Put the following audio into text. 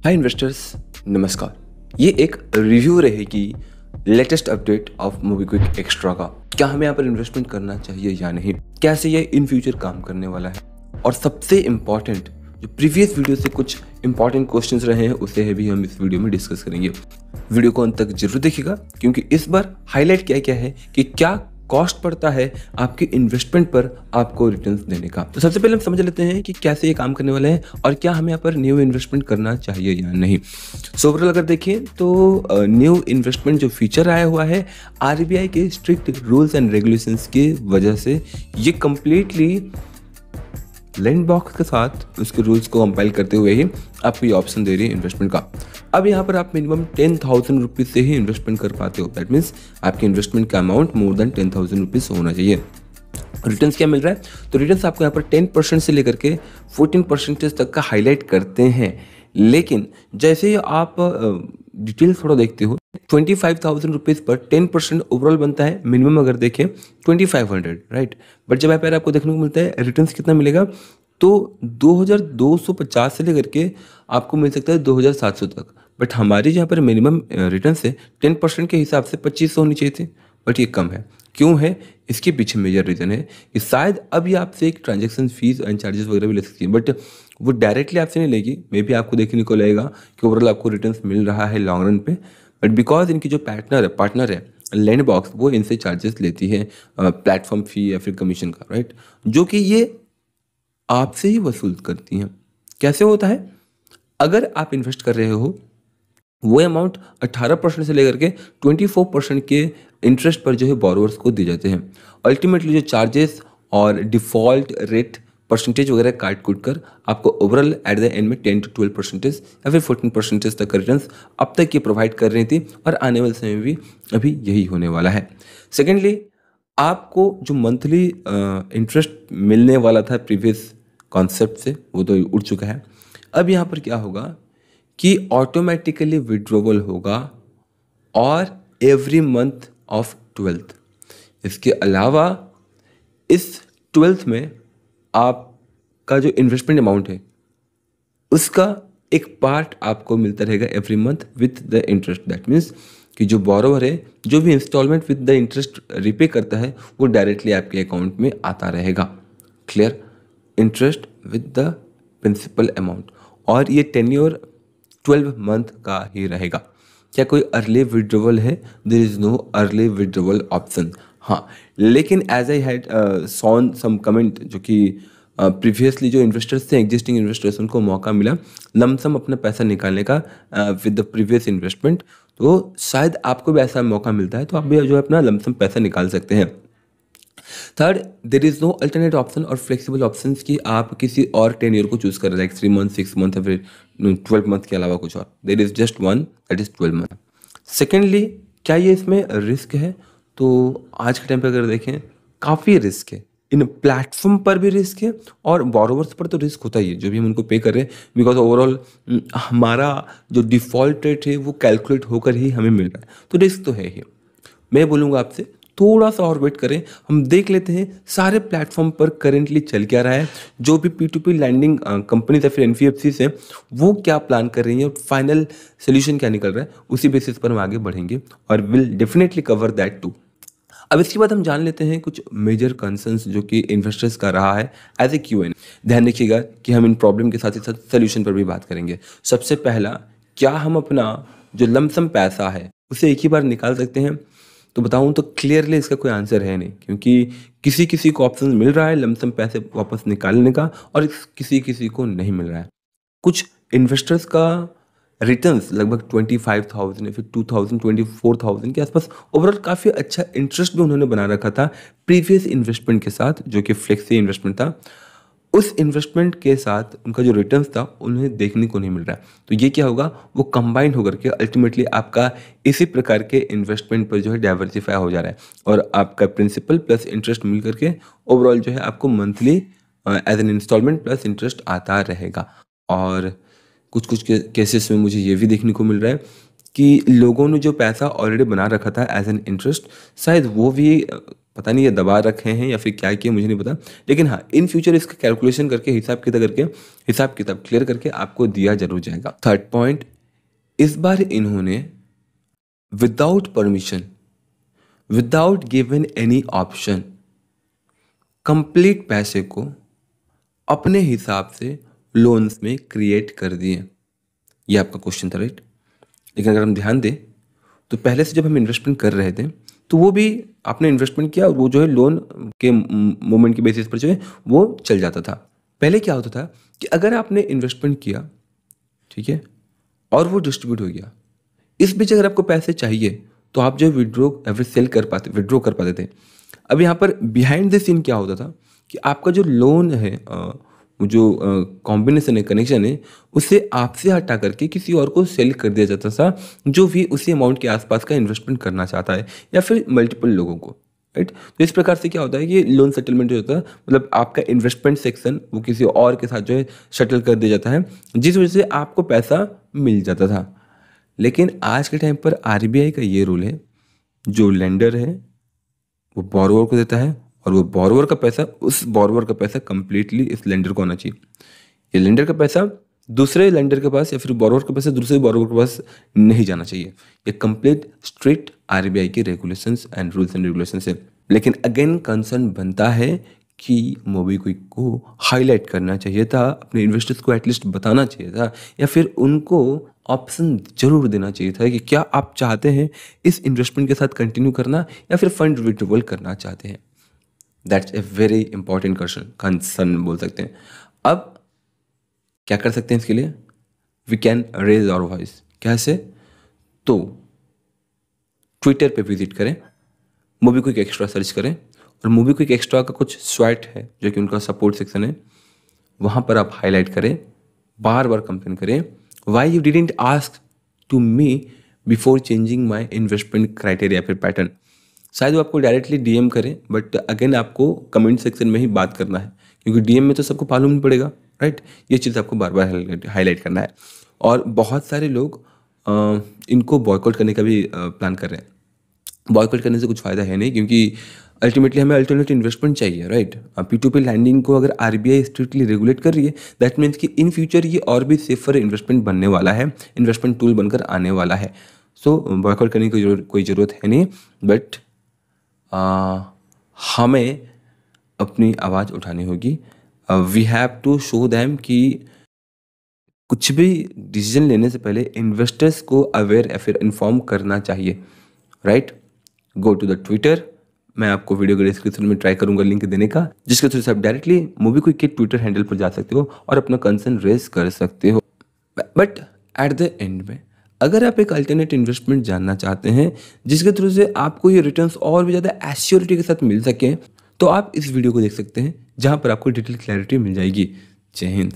Hi investors, नमस्कार। ये एक रिव्यू रहेगी latest update of MobiKwik extra का। क्या हमें यहाँ पर इन्वेस्टमेंट करना चाहिए या नहीं, कैसे ये इन फ्यूचर काम करने वाला है, और सबसे इम्पॉर्टेंट जो प्रीवियस वीडियो से कुछ इंपॉर्टेंट क्वेश्चंस रहे हैं उसे भी हम इस वीडियो में डिस्कस करेंगे। वीडियो को अंत तक जरूर देखिएगा, क्योंकि इस बार हाईलाइट क्या क्या है कि क्या कॉस्ट पड़ता है आपके इन्वेस्टमेंट पर आपको रिटर्न्स देने का। तो सबसे पहले हम समझ लेते हैं कि कैसे ये काम करने वाले हैं और क्या हमें यहाँ पर न्यू इन्वेस्टमेंट करना चाहिए या नहीं। सो ओवरऑल अगर देखें तो न्यू इन्वेस्टमेंट जो फीचर आया हुआ है आरबीआई के स्ट्रिक्ट रूल्स एंड रेगुलेशंस की वजह से, ये कंप्लीटली लैंडबॉक्स के साथ उसके रूल्स को कंपाइल करते हुए ही आपको ये ऑप्शन दे रही है इन्वेस्टमेंट का। अब यहाँ पर आप मिनिमम 10,000 रुपीज़ से ही इन्वेस्टमेंट कर पाते हो। दैट मीन्स आपके इन्वेस्टमेंट का अमाउंट मोर देन 10,000 रुपीज़ होना चाहिए। रिटर्न्स क्या मिल रहा है, तो रिटर्न्स आपको यहाँ पर 10% से लेकर के 14% तक का हाईलाइट करते हैं। लेकिन जैसे ही आप डिटेल थोड़ा देखते हो, 25,000 रुपीज़ पर 10% ओवरऑल बनता है। मिनिमम अगर देखें 2500, राइट। बट जब यहाँ पर आपको देखने को मिलता है रिटर्न्स कितना मिलेगा, तो 2250 से लेकर के आपको मिल सकता है 2700 तक। बट हमारी यहाँ पर मिनिमम रिटर्न से 10% के हिसाब से 2500 होनी चाहिए थी, बट ये कम है। क्यों है, इसके पीछे मेजर रीज़न है कि शायद अभी आपसे एक ट्रांजैक्शन फीस एंड चार्जेस वगैरह भी ले सकती है, बट वो डायरेक्टली आपसे नहीं लेगी। मे बी आपको देखने को लगेगा कि ओवरऑल आपको रिटर्न्स मिल रहा है लॉन्ग रन पे, बट बिकॉज इनकी जो पार्टनर है लैंडबॉक्स, वो इनसे चार्जेस लेती है प्लेटफॉर्म फी या फिर कमीशन का, राइट, जो कि ये आपसे ही वसूल करती हैं। कैसे होता है, अगर आप इन्वेस्ट कर रहे हो वो अमाउंट 18% से लेकर के 24% के इंटरेस्ट पर जो है बोरोवर्स को दिए जाते हैं। अल्टीमेटली जो चार्जेस और डिफ़ॉल्ट रेट परसेंटेज वगैरह काट कूट कर आपको ओवरऑल एट द एंड में 10 to 12% या फिर 14% तक का रिटर्न्स अब तक ये प्रोवाइड कर रही थी, और आने वाले समय में भी अभी यही होने वाला है। सेकेंडली, आपको जो मंथली इंटरेस्ट मिलने वाला था प्रीवियस कॉन्सेप्ट से, वो तो उड़ चुका है। अब यहाँ पर क्या होगा कि ऑटोमेटिकली विड्रॉवल होगा और एवरी मंथ ऑफ 12th। इसके अलावा इस 12th में आपका जो इन्वेस्टमेंट अमाउंट है उसका एक पार्ट आपको मिलता रहेगा every month with the interest. That means कि जो बोरोवर है जो भी installment with the interest repay करता है वो डायरेक्टली आपके अकाउंट में आता रहेगा। Clear, interest with the principal amount, और ये टेन्योर 12 मंथ का ही रहेगा। क्या कोई अर्ली विड्रॉवल है? There is no early withdrawal option. हाँ, लेकिन as I had sawn some comment, जो कि प्रीवियसली जो इन्वेस्टर्स थे, एग्जिस्टिंग इन्वेस्टर्स, उनको मौका मिला लमसम अपना पैसा निकालने का विद द प्रीवियस इन्वेस्टमेंट। तो शायद आपको भी ऐसा मौका मिलता है तो आप भी जो है अपना लमसम पैसा निकाल सकते हैं। Third, there is no alternate option और फ्लेक्सिबल ऑप्शन कि आप किसी और 10 ईयर को चूज कर रहे हैं, 3 मंथ, 6 मंथ या फिर 12 मंथ के अलावा कुछ और। There is just one, that is 12 month. Secondly, क्या ये इसमें रिस्क है? तो आज के टाइम पे अगर देखें काफ़ी रिस्क है। इन प्लेटफॉर्म पर भी रिस्क है और बोरोवर्स पर तो रिस्क होता ही है, जो भी हम उनको पे कर रहे हैं, बिकॉज ओवरऑल हमारा जो डिफ़ॉल्ट रेट है वो कैलकुलेट होकर ही हमें मिल रहा है, तो रिस्क तो है ही। मैं बोलूँगा आपसे थोड़ा सा और वेट करें, हम देख लेते हैं सारे प्लेटफॉर्म पर करेंटली चल क्या रहा है, जो भी P2P लैंडिंग कंपनी या फिर NBFCs हैं वो क्या प्लान कर रही हैं और फाइनल सोल्यूशन क्या निकल रहा है, उसी बेसिस पर हम आगे बढ़ेंगे और will definitely cover that too. अब इसके बाद हम जान लेते हैं कुछ मेजर कंसर्न्स जो कि इन्वेस्टर्स का रहा है एज ए Q&A। ध्यान रखिएगा कि हम इन प्रॉब्लम के साथ ही साथ सोल्यूशन पर भी बात करेंगे। सबसे पहला, क्या हम अपना जो लमसम पैसा है उसे एक ही बार निकाल सकते हैं? तो बताऊं तो क्लियरली इसका कोई आंसर है नहीं, क्योंकि किसी किसी को ऑप्शन मिल रहा है लमसम पैसे वापस निकालने का और किसी किसी को नहीं मिल रहा है। कुछ इन्वेस्टर्स का रिटर्न्स लगभग 25,000 या फिर 2,000, 24,000 के आसपास ओवरऑल काफ़ी अच्छा इंटरेस्ट भी उन्होंने बना रखा था प्रीवियस इन्वेस्टमेंट के साथ, जो कि फ्लेक्सी इन्वेस्टमेंट था। उस इन्वेस्टमेंट के साथ उनका जो रिटर्न्स था उन्हें देखने को नहीं मिल रहा है। तो ये क्या होगा, वो कंबाइंड होकर के अल्टीमेटली आपका इसी प्रकार के इन्वेस्टमेंट पर जो है डाइवर्सिफाई हो जा रहा है, और आपका प्रिंसिपल प्लस इंटरेस्ट मिल करके ओवरऑल जो है आपको monthly as an installment plus interest आता रहेगा। और कुछ कुछ केसेस में मुझे ये भी देखने को मिल रहा है कि लोगों ने जो पैसा ऑलरेडी बना रखा था एज एन इंटरेस्ट, शायद वो भी पता नहीं ये दबा रखे हैं या फिर क्या किया मुझे नहीं पता, लेकिन हाँ इन फ्यूचर इसका कैलकुलेशन करके हिसाब किताब क्लियर करके आपको दिया जरूर जाएगा। थर्ड पॉइंट, इस बार इन्होंने without permission, without given any option, complete पैसे को अपने हिसाब से लोन्स में क्रिएट कर दिए। ये आपका क्वेश्चन था, राइट। लेकिन अगर हम ध्यान दें तो पहले से जब हम इन्वेस्टमेंट कर रहे थे तो वो भी आपने इन्वेस्टमेंट किया और वो जो है लोन के मूवमेंट के बेसिस पर जो है वो चल जाता था। पहले क्या होता था कि अगर आपने इन्वेस्टमेंट किया, ठीक है, और वो डिस्ट्रीब्यूट हो गया, इस बीच अगर आपको पैसे चाहिए तो आप जो विड्रॉ या फिर विड्रॉ कर पाते थे। अब यहाँ पर बिहाइंड द सीन क्या होता था कि आपका जो लोन है, जो कॉम्बिनेशन है, कनेक्शन है, उसे आपसे हटा करके किसी और को सेल कर दिया जाता था जो भी उसी अमाउंट के आसपास का इन्वेस्टमेंट करना चाहता है, या फिर मल्टीपल लोगों को, राइट। तो इस प्रकार से क्या होता है कि लोन सेटलमेंट जो होता है, मतलब आपका इन्वेस्टमेंट सेक्शन वो किसी और के साथ जो है शटल कर दिया जाता है, जिस वजह से आपको पैसा मिल जाता था। लेकिन आज के टाइम पर आरबीआई का ये रूल है, जो लेंडर है वो बोरोवर को देता है और वो बोरोवर का पैसा, उस बोरोवर का पैसा कंप्लीटली इस लेंडर को आना चाहिए। ये लेंडर का पैसा दूसरे लेंडर के पास या फिर बोरोवर का पैसा दूसरे बोरोवर के पास नहीं जाना चाहिए। ये कंप्लीट स्ट्रिक्ट आरबीआई के regulations and rules and regulations है। लेकिन अगेन कंसर्न बनता है कि मोबीक्विक को हाईलाइट करना चाहिए था, अपने इन्वेस्टर्स को एटलीस्ट बताना चाहिए था, या फिर उनको ऑप्शन जरूर देना चाहिए था कि क्या आप चाहते हैं इस इन्वेस्टमेंट के साथ कंटिन्यू करना या फिर फंड विड्रॉल करना चाहते हैं। That's a very important concern बोल सकते हैं। अब क्या कर सकते हैं इसके लिए? We can raise our voice. कैसे? तो ट्विटर पे विजिट करें, मोबीक्विक एक्स्ट्रा सर्च करें, और मोबीक्विक एक्स्ट्रा का कुछ स्वाइट है जो कि उनका सपोर्ट सेक्शन है, वहाँ पर आप हाईलाइट करें, बार बार कंप्लेन करें, why you didn't ask to me before changing my investment criteria फिर पैटर्न। शायद वो आपको डायरेक्टली डीएम करें, बट अगेन आपको कमेंट सेक्शन में ही बात करना है, क्योंकि डीएम में तो सबको मालूम नहीं पड़ेगा, राइट। ये चीज़ आपको बार बार हाईलाइट करना है। और बहुत सारे लोग इनको बॉयकॉट करने का भी प्लान कर रहे हैं। बॉयकॉट करने से कुछ फ़ायदा है नहीं, क्योंकि अल्टीमेटली हमें अल्टरनेट इन्वेस्टमेंट चाहिए, राइट। P2P लैंडिंग को अगर आरबीआई स्ट्रिक्टली रेगुलेट कर रही है, दैट मीन्स कि इन फ्यूचर ये और भी सेफर इन्वेस्टमेंट बनने वाला है, इन्वेस्टमेंट टूल बनकर आने वाला है। सो बॉयकॉट करने की कोई ज़रूरत है नहीं, बट हमें अपनी आवाज़ उठानी होगी। We have to show them कि कुछ भी डिसीजन लेने से पहले इन्वेस्टर्स को अवेयर या फिर इन्फॉर्म करना चाहिए, right. Go to the Twitter, मैं आपको वीडियो के डिस्क्रिप्शन में ट्राई करूंगा लिंक देने का, जिसके थ्रू से आप डायरेक्टली मोबीक्विक के ट्विटर हैंडल पर जा सकते हो और अपना कंसर्न रेज कर सकते हो। बट एट द एंड में अगर आप एक अल्टरनेट इन्वेस्टमेंट जानना चाहते हैं जिसके थ्रू से आपको ये रिटर्न्स और भी ज़्यादा एश्योरिटी के साथ मिल सके, तो आप इस वीडियो को देख सकते हैं, जहाँ पर आपको डिटेल क्लैरिटी मिल जाएगी। जय हिंद।